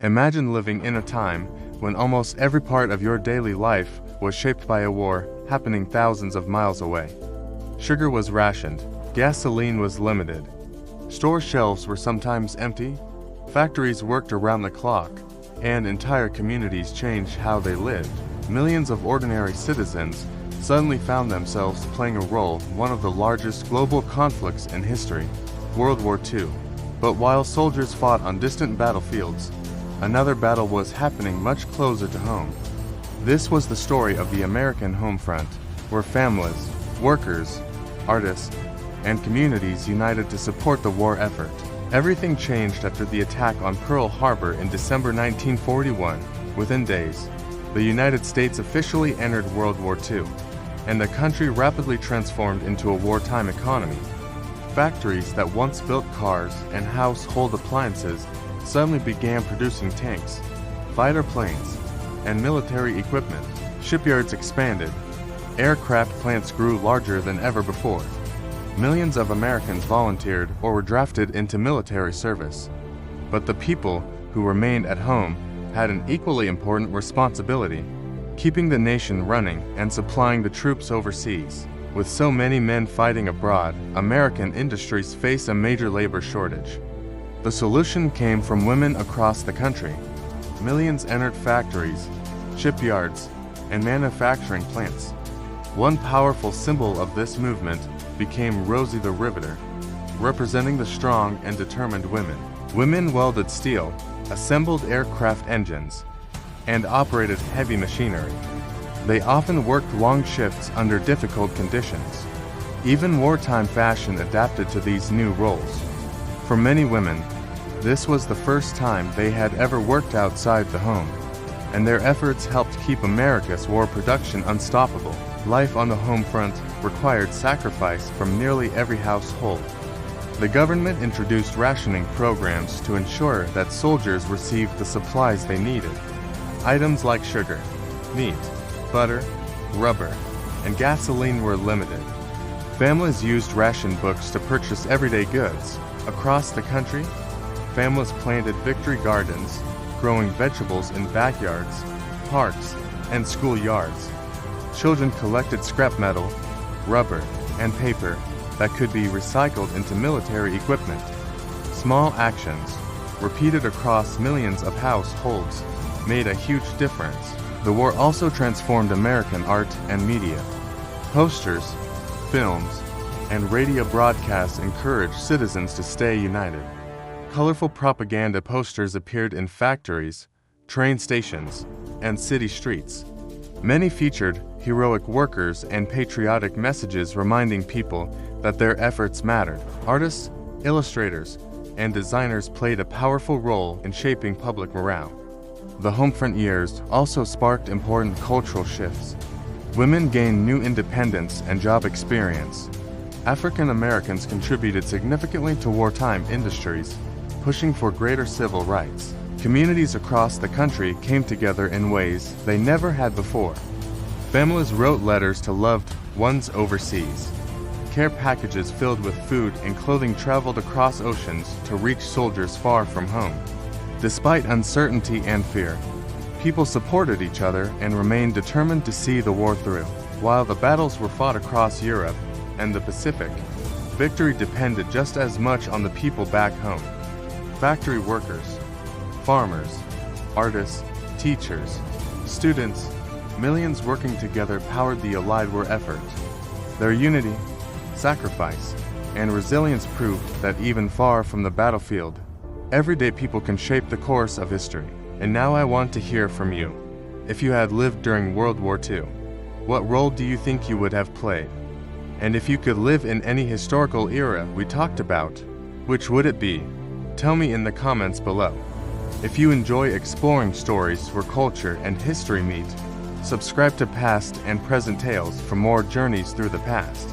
Imagine living in a time when almost every part of your daily life was shaped by a war happening thousands of miles away. Sugar was rationed, gasoline was limited, store shelves were sometimes empty, factories worked around the clock, and entire communities changed how they lived. Millions of ordinary citizens suddenly found themselves playing a role in one of the largest global conflicts in history, World War II. But while soldiers fought on distant battlefields, another battle was happening much closer to home. This was the story of the American Homefront, where families, workers, artists, and communities united to support the war effort. Everything changed after the attack on Pearl Harbor in December 1941. Within days, the United States officially entered World War II, and the country rapidly transformed into a wartime economy. Factories that once built cars and household appliances suddenly began producing tanks, fighter planes, and military equipment. Shipyards expanded. Aircraft plants grew larger than ever before. Millions of Americans volunteered or were drafted into military service. But the people who remained at home had an equally important responsibility: keeping the nation running and supplying the troops overseas. With so many men fighting abroad, American industries face a major labor shortage. The solution came from women across the country. Millions entered factories, shipyards, and manufacturing plants. One powerful symbol of this movement became Rosie the Riveter, representing the strong and determined women. Women welded steel, assembled aircraft engines, and operated heavy machinery. They often worked long shifts under difficult conditions. Even wartime fashion adapted to these new roles. For many women, this was the first time they had ever worked outside the home, and their efforts helped keep America's war production unstoppable. Life on the home front required sacrifice from nearly every household. The government introduced rationing programs to ensure that soldiers received the supplies they needed. Items like sugar, meat, butter, rubber, and gasoline were limited. Families used ration books to purchase everyday goods. Across the country, families planted victory gardens, growing vegetables in backyards, parks, and schoolyards. Children collected scrap metal, rubber, and paper that could be recycled into military equipment. Small actions, repeated across millions of households, made a huge difference. The war also transformed American art and media. Posters, films, and radio broadcasts encouraged citizens to stay united. Colorful propaganda posters appeared in factories, train stations, and city streets. Many featured heroic workers and patriotic messages reminding people that their efforts mattered. Artists, illustrators, and designers played a powerful role in shaping public morale. The Homefront years also sparked important cultural shifts. Women gained new independence and job experience. African Americans contributed significantly to wartime industries, pushing for greater civil rights. Communities across the country came together in ways they never had before. Families wrote letters to loved ones overseas. Care packages filled with food and clothing traveled across oceans to reach soldiers far from home. Despite uncertainty and fear, people supported each other and remained determined to see the war through. While the battles were fought across Europe and the Pacific, victory depended just as much on the people back home. Factory workers, farmers, artists, teachers, students, millions working together powered the Allied war effort. Their unity, sacrifice, and resilience proved that even far from the battlefield, everyday people can shape the course of history. And now I want to hear from you. If you had lived during World War II, what role do you think you would have played? And if you could live in any historical era we talked about, which would it be? Tell me in the comments below. If you enjoy exploring stories where culture and history meet, subscribe to Past and Present Tales for more journeys through the past.